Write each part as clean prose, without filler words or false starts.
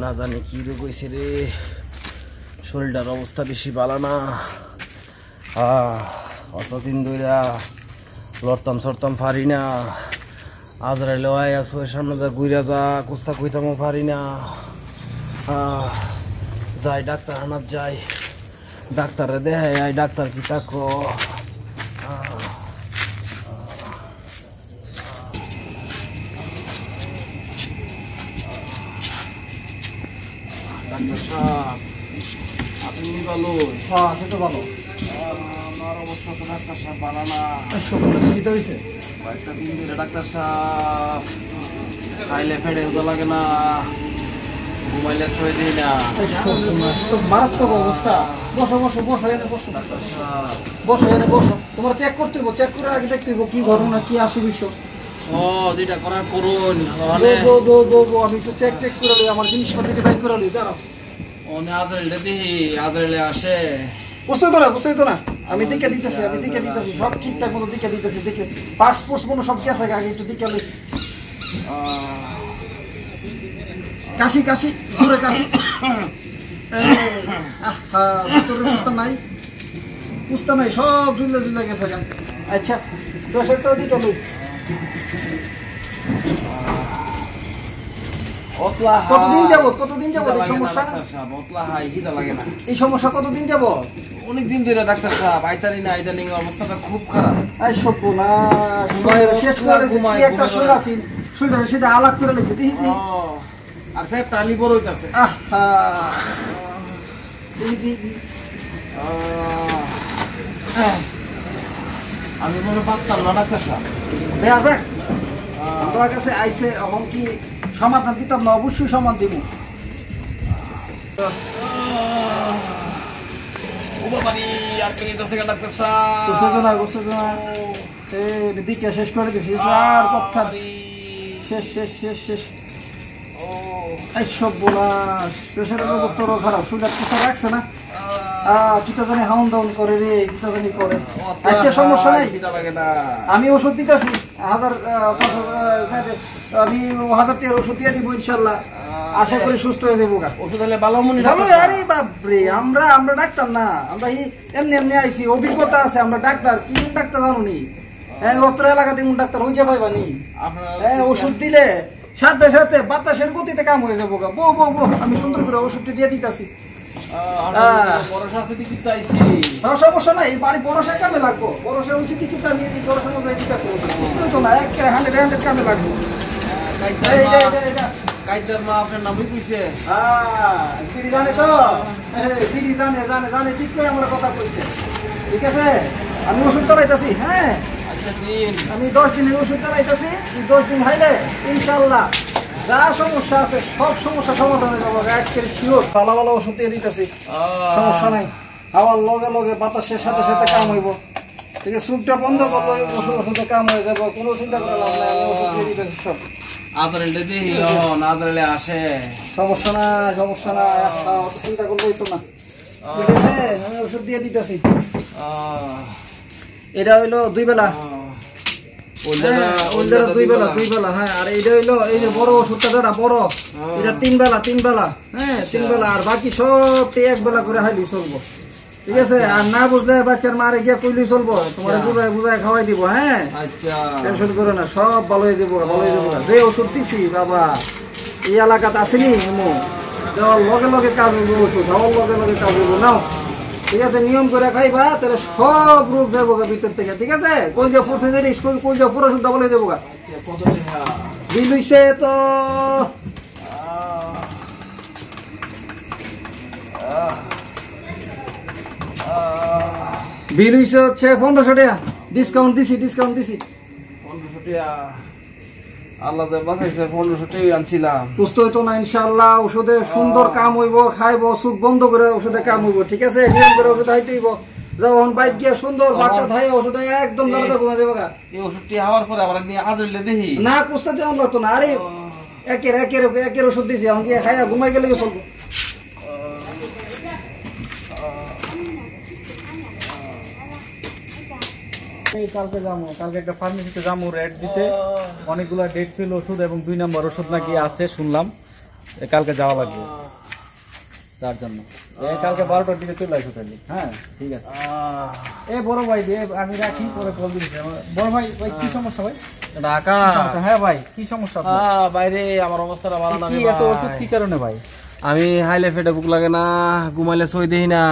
না জানি কি রোগ হয়েছে রে, শরীরটার অবস্থা বেশি ভালো না। অতদিন ধরে লড়তাম সরতাম পারি না। আজরাইলে আয় আছো সামনে যা ঘুরে যা কুস্তা কইতামও পারি না। যাই ডাক্তার আনার যাই, ডাক্তারে দেখাই আই, ডাক্তার কি তাকো। ডাক্তার সাহেব আপনি ভালো? হ্যাঁ সে তো ভালো। আমার অবস্থা তো ডাক্তার সাহেব ভালো না। কি তো হয়েছে? কয়েকটা দিন ধরে ডাক্তার সাহেব খাইলে ফেটে হতে লাগে না, ঘুমাইলে শুয়ে দিই না। তো মারাত্মক অবস্থা। বসো বসো বসো, এনে বসো ডাক্তার সাহেব বসো, এনে বসো। তোমার চেক করতে হইব, চেক করে আগে দেখতে হইব কি ঘটনা, কি আসে বিষয়। যেটা করার করুন। আমি একটু চেক টেক করে লই, আমার জিনিসপাতি বাইক করে লই। দাঁড়াও, আজরাইলে দেখি, আজরাইলে আসে। বুঝতে তো না আমি দিকে দিতেছি, সব ঠিকঠাক মতো দিকে দিতেছি। দেখে পাসপোর্ট মনে সব কি আছে আগে একটু দিকে লই। কাশি কাশি ঘুরে কাশি। ভিতরে বুঝতে নাই সব ঝুলে গেছে। আচ্ছা 10 টাকা দিকে লই। কতদিন যাবত এই সমস্যা? এই সমস্যা কতদিন যাবত? অনেকদিন ধরে ডাক্তার সাহেব, আইতারি না, ইদানিং অবস্থাটা খুব খারাপ। শেষ করে একটা শরীর সেটা আলাপ করে লেছে দিদি। আর ফের টালি বড় হইতাছে। আমি মনে পারতাম না ডাক্তার সাহেব। দেখা যাক, আমার কাছে আইসে এখন কি সমাধান দিতাম না? অবশ্যই সমাধান দিব। দিকে শেষ করে দিছি, আর কথা শেষ। এইসব বোলাস প্রেশারের অবস্থা খারাপ, শরীর কথা রাখছে না। কিটা জানি হাউন ডাউন করে রে, কিটা জানি করে। আচ্ছা সমস্যা নাই, আমি ওষুধ দিতেছি 1000 আমি 1000 টাকার ওষুধ দিয়ে দিব ইনশাল্লাহ। আশা করি সুস্থ হয়ে যাবো। ওষুধ হলে ভালো মনে ভালো। আরে বাপরে, আমরা ডাক্তার না, আমরা এমনি আইসি, অভিজ্ঞতা আছে। আমরা ডাক্তার কি ডাক্তার জানুনি? অত্র এলাকাতে কোন ডাক্তার হয়ে যাবে বানি? ওষুধ দিলে সাথে সাথে বাতাসের গতিতে কাম হয়ে যাবো। বো আমি সুন্দর করে ওষুধটি দিয়ে দিতেছি। সমস্যা নাই, বাড়ি বরসায় কামে লাগবো। বরসা উচিত কিন্তু আমি বরসার মধ্যে দিতেছি ওষুধ তো না, 100 কামে লাগবো। কাইদার মা আপনার নামই কইছে। দিদি জানে তো, দিদি জানে ঠিক করে আমার কথা কইছে। ঠিক আছে, আমি ওষুধ চালাইতেছি। হ্যাঁ আচ্ছা দিন, আমি 10 দিনের ওষুধ চালাইতেছি। 10 দিন হাইলে ইনশাল্লাহ যা সমস্যা আছে সব সমস্যা সমাধান হয়ে যাবো। একেবারে শিওর ভালো ওষুধ দিয়ে দিতেছি, সমস্যা নাই। হাওয়ার লগে লগে বাতাসের সাথে সাথে কাম হইব। ঠিক আছে, সুপটা বন্ধ করলো, ওষুধে কাম হয়ে যাবো। কোনো চিন্তা করে লাভ নাই, আমি ওষুধ দিয়ে দিতেছি সব। আজরাইলে দেখি, আজরাইলে আসে। সমস্যা না চিন্তা করবোই তো না। ঠিক আছে, আমি ওষুধ দিয়ে দিতেছি। এটা হইলো 2 বেলা, 2 বেলা। হ্যাঁ, আর এইটা হইলো এই যে বড় ওষুধটা যেটা বড়, এটা 3 বেলা। হ্যাঁ 3 বেলা, আর বাকি সবটি 1 বেলা করে হাইলি চলবো। ঠিক আছে, আর না বুঝলে বাচ্চার মারে গিয়ে কইলেই চলবো, তোমার বুঝায় খাওয়াই দিব। হ্যাঁ টেনশন করো না, সব ভালো হয়ে দেবো। যে ওষুধ দিছি বাবা এই এলাকাতে আসেনি, দেওয়ার লগে কাজ হইব, ওষুধ খাওয়ার লগে কাজ হইব। নাও, ঠিক আছে, নিয়ম করে খাইবা, তাহলে সব রোগ যাবো ভিতর থেকে। ঠিক আছে, কোন যে ফুরছে যে স্কুল কোন যে পুরো শুদ্ধ বলে দেবো। বিল হইছে তো বিল হইছে হচ্ছে 1500 টাকা। ডিসকাউন্ট দিছি 1500 টাকা। আল্লাহ যা বাঁচাইছে, 1500 টাকা আনছিলাম। সুস্থ হইতো না ইনশাআল্লাহ। ওষুধে সুন্দর কাম হইব, খাইবো, চোখ বন্ধ করে ওষুধে কাম হইব। ঠিক আছে, নিয়ম করে ওষুধ খাইতে হইব। যখন বাইক গিয়ে সুন্দর বাটা খাই ওষুধে একদম গাড়িতে ঘুমা দেবো। এই ওষুধটি খাওয়ার পরে আবার নিয়ে আজরাইলে দেখি না কুস্তা দেওয়া লাগতো না। আরে একের ওষুধ দিছি, এখন গিয়ে খাইয়া ঘুমাই গেলে চলবো। কালকে যাবো, কালকে একটা ফার্মেসিতে যাবো রেট দিতে, অনেকগুলো ডেট ফেল ওষুধ এবং 2 নম্বর ওষুধ নাকি আছে শুনলাম, কালকে যাওয়া লাগবে তার জন্য। কালকে 12টার দিকে চলে আসো তাহলে। হ্যাঁ ঠিক আছে। বড় ভাই আমি রাখি, পরে কল দিচ্ছি। বড় ভাই কি সমস্যা ভাই? ঢাকা। হ্যাঁ ভাই কি সমস্যা? বাইরে আমার অবস্থাটা ভালো না। এত ওষুধ কি কারণে ভাই? আমি হাইলে ফেটে বুক লাগে না, ঘুমাইলে সই দেই না।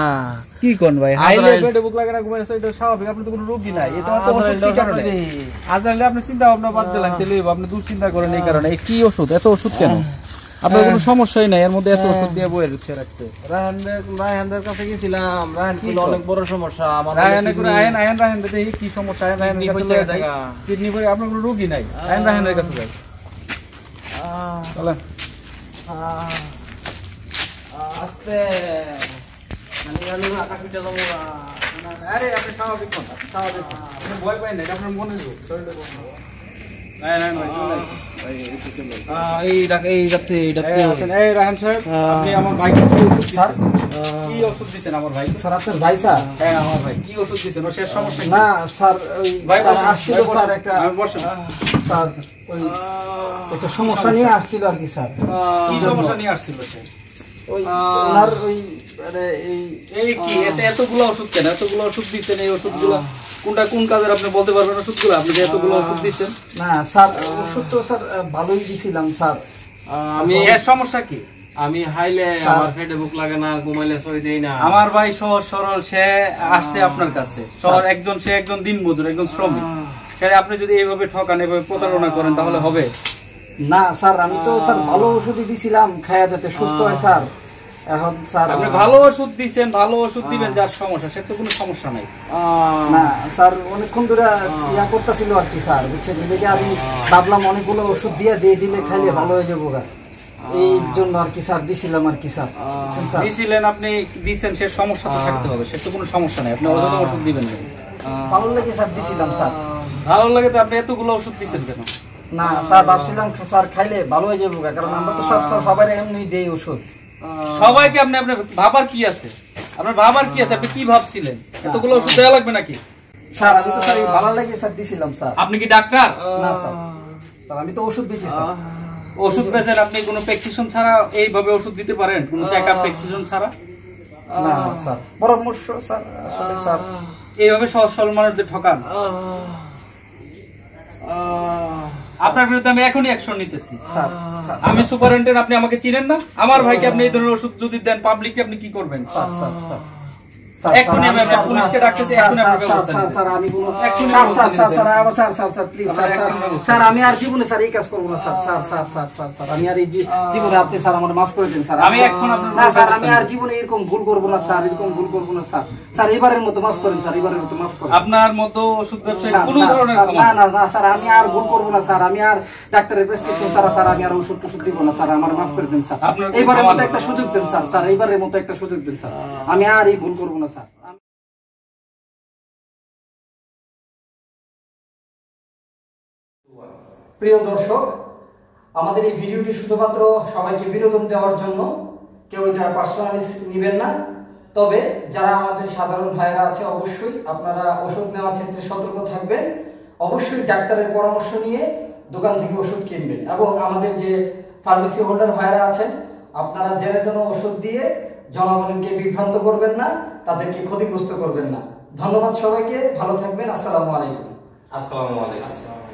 কি কোন ভাই? হাইলে ফেটে বুক লাগে না, ঘুমাইলে সই, এটা স্বাভাবিক। আপনি তো কোনো রোগী নাই। এটা তো ওষুধ কি কারণে? আজকাল আপনি চিন্তা ভাবনা বাদ দিলেন, তাহলে আপনি দুশ্চিন্তা করেন এই কারণে। এই কি ওষুধ, এত ওষুধ কেন? আপনার কোনো সমস্যাই নাই, এর মধ্যে এত ওষুধ দিয়ে বইয়ে রেখে রাখছে। রায়হানদের কাছে গেছিলাম, রায়হান কি অনেক বড় সমস্যা আমার। রায়হান দেখি কি সমস্যা, রায়হানের কাছে যাই, কিডনি করে। আপনার কোনো রোগী নাই, রায়হানের কাছে যাই। চলেন। আস্তে আরে আপনি স্বাভাবিক কোন, স্বাভাবিক ভয় পাই না, এটা আপনার মনে রোগ। কি ওষুধ দিচ্ছেন আমার ভাই? স্যার আপনার ভাই স্যার? হ্যাঁ আমার ভাই। কি ওষুধ দিচ্ছেন? ওর শেষ সমস্যা না স্যার, ওই আসছিল স্যার একটা, বসেন স্যার ওই একটা সমস্যা নিয়ে আসছিল আর কি স্যার। কি সমস্যা নিয়ে আসছিল সে? ওই ওনার ওই এই কি এতগুলো ওষুধ কেন? এতগুলো ওষুধ দিচ্ছেন, এই ওষুধগুলো কোনটা কোন কাজের আপনি বলতে পারবেন? ওষুধগুলো আপনি যে এতগুলো ওষুধ দিচ্ছেন। না স্যার, ওষুধ তো স্যার ভালোই দিছিলাম স্যার। আমি এর সমস্যা কি? আমি হাইলে আমার পেটে বুক লাগে না, ঘুমাইলে সই দেই না। আমার ভাই সহজ সরল, সে আসছে আপনার কাছে। সে একজন দিনমজুর, একজন শ্রমিক। সে আপনি যদি এইভাবে ঠকান, এইভাবে প্রতারণা করেন তাহলে হবে না স্যার। আমি তো স্যার ভালো ওষুধই দিছিলাম, খায়া যাতে সুস্থ হয় স্যার। এখন স্যার আপনি ভালো ওষুধ দিচ্ছেন, ভালো ওষুধ দিবেন, যার সমস্যা সে তো কোনো সমস্যা নাই। না স্যার, অনেকক্ষণ ধরে ইয়া করতেছিল আর কি স্যার, বুঝছেন? এদিকে আমি ভাবলাম অনেকগুলো ওষুধ দিয়ে দিলে খাইলে ভালো হয়ে যাবো, এই জন্য আর কি স্যার দিছিলাম আর কি স্যার। দিছিলেন, আপনি দিচ্ছেন, সে সমস্যা তো থাকতে হবে, সে তো কোনো সমস্যা নাই। আপনি অযথা ওষুধ দিবেন না। ভালো লাগে স্যার দিছিলাম স্যার। ভালো লাগে তো আপনি এতগুলো ওষুধ দিচ্ছেন কেন? না স্যার, ভাবছিলাম স্যার খাইলে ভালো হয়ে যাবো, কারণ আমরা তো সবাই এমনি দেই ওষুধ। সবাইকে আপনি আপনার ভাবার কি আছে? আপনার ভাবার কি আছে? আপনি কি ভাবছিলেন? এতগুলো ওষুধ দেওয়া লাগবে নাকি? স্যার আমি তো স্যার ভালো লাগে স্যার দিছিলাম স্যার। আপনি কি ডাক্তার? না স্যার, স্যার আমি তো ওষুধ দিচ্ছি স্যার। ওষুধ বেচেন, আপনি কোনো প্রেসক্রিপশন ছাড়া এইভাবে ওষুধ দিতে পারেন? কোনো চেকআপ প্রেসক্রিপশন ছাড়া? না স্যার, পরামর্শ স্যার, আসলে স্যার এইভাবে সহজ সরল মানুষদের ঠকান। আপনার বিরুদ্ধে আমি এখনই অ্যাকশন নিতেছি। আমি সুপারিনটেন্ডেন্ট, আপনি আমাকে চিনেন না? আমার ভাইকে আপনি এই ধরনের ওষুধ যদি দেন পাবলিককে, আপনি কি করবেন? স্যার স্যার স্যার এখনই আমি পুলিশকে ডাকতেছি, এখনই আপনার ব্যবস্থা নিন। স্যার আমি কোনো স্যার স্যার স্যার স্যার আবার sir sir sir please sir sir আমি আর জীবনে স্যার এই কাজ করব না sir. Sir sir sir sir sir আমি আর এই জীবনে, আপনি স্যার আমার মাফ করে দিন স্যার। আমি এখন আপনার না স্যার, আমি আর জীবনে এরকম ভুল করব না স্যার, এরকম ভুল করব না স্যার। স্যার এবারের মতো মাফ করেন স্যার, এবারের মতো মাফ করেন। আপনার মতো ওষুধ ব্যবসায়ী কোনো ধরনের না না না স্যার, আমি আর ভুল করব না স্যার। আমি আর ডাক্তারের প্রেসক্রিপশন স্যার স্যার আমি আর ওষুধ টষুধ দিব না স্যার। আমার মাফ করে দিন স্যার, এবারের মতো একটা সুযোগ দেন স্যার। স্যার এবারের মতো একটা সুযোগ দেন স্যার, আমি আর এই ভুল করব না স্যার। প্রিয় দর্শক, আমাদের এই ভিডিওটি শুধুমাত্র সবাইকে বিনোদন দেওয়ার জন্য, কেউ এটা পার্সোনালি নেবেন না। তবে যারা আমাদের সাধারণ ভাইয়েরা আছে, অবশ্যই আপনারা ওষুধ নেওয়ার ক্ষেত্রে সতর্ক থাকবেন। অবশ্যই ডাক্তারের পরামর্শ নিয়ে দোকান থেকে ওষুধ কিনবেন। এবং আমাদের যে ফার্মেসি হোল্ডার ভাইয়েরা আছেন, আপনারা জেনে যেন ওষুধ দিয়ে জনগণকে বিভ্রান্ত করবেন না, তাদেরকে ক্ষতিগ্রস্ত করবেন না। ধন্যবাদ সবাইকে, ভালো থাকবেন। আসসালামু আলাইকুম। আসসালামু আলাইকুম।